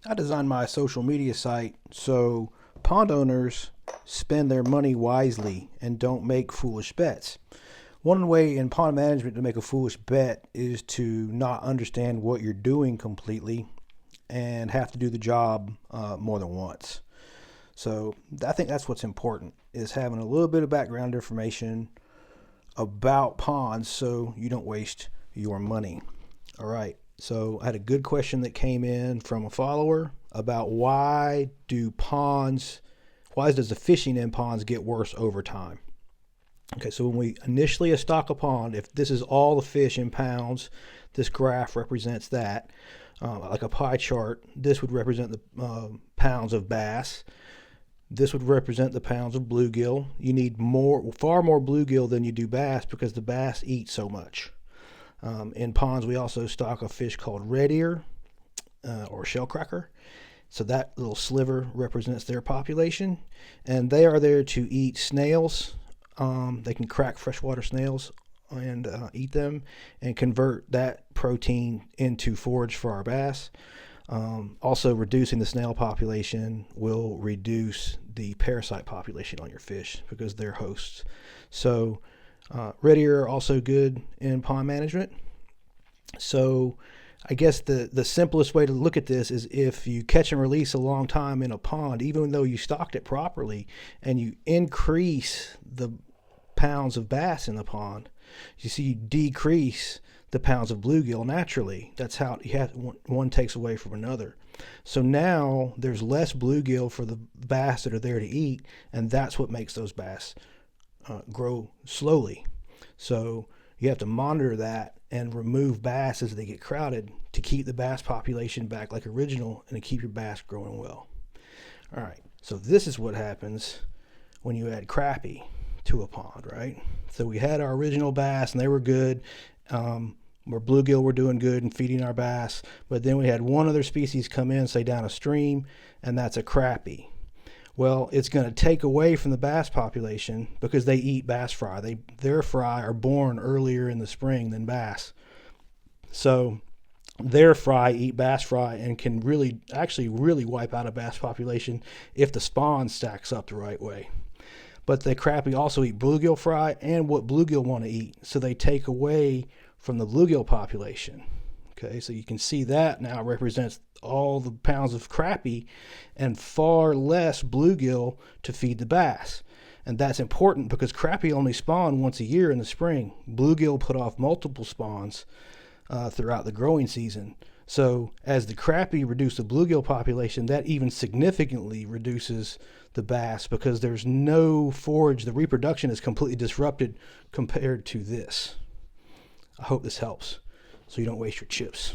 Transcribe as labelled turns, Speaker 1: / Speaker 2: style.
Speaker 1: I designed my social media site so pond owners spend their money wisely and don't make foolish bets. One way in pond management to make a foolish bet is to not understand what you're doing completely and have to do the job more than once. So I think that's what's important, is having a little bit of background information about ponds so you don't waste your money. All right. So I had a good question that came in from a follower about why does the fishing in ponds get worse over time? Okay, so when we initially stock a pond, if this is all the fish in pounds, this graph represents that. Like a pie chart, this would represent the pounds of bass. This would represent the pounds of bluegill. You need far more bluegill than you do bass because the bass eat so much. In ponds, we also stock a fish called red ear or shellcracker. So that little sliver represents their population, and they are there to eat snails. They can crack freshwater snails and eat them and convert that protein into forage for our bass. Also, reducing the snail population will reduce the parasite population on your fish because they're hosts. So red ear are also good in pond management. So I guess the simplest way to look at this is if you catch and release a long time in a pond, even though you stocked it properly, and you increase the pounds of bass in the pond, you decrease the pounds of bluegill naturally. That's how one takes away from another. So now there's less bluegill for the bass that are there to eat, and that's what makes those bass grow slowly. So you have to monitor that and remove bass as they get crowded to keep the bass population back like original and to keep your bass growing well. All right, so this is what happens when you add crappie to a pond, right? So we had our original bass and they were good. Where bluegill were doing good and feeding our bass, but then we had one other species come in, say down a stream, and that's a crappie. Well, it's going to take away from the bass population because they eat bass fry. Their fry are born earlier in the spring than bass. So their fry eat bass fry and can really wipe out a bass population if the spawn stacks up the right way. But the crappie also eat bluegill fry and what bluegill want to eat. So they take away from the bluegill population. Okay, so you can see that now represents all the pounds of crappie and far less bluegill to feed the bass. And that's important because crappie only spawn once a year in the spring. Bluegill put off multiple spawns throughout the growing season. So as the crappie reduce the bluegill population, that even significantly reduces the bass because there's no forage. The reproduction is completely disrupted compared to this. I hope this helps so you don't waste your chips.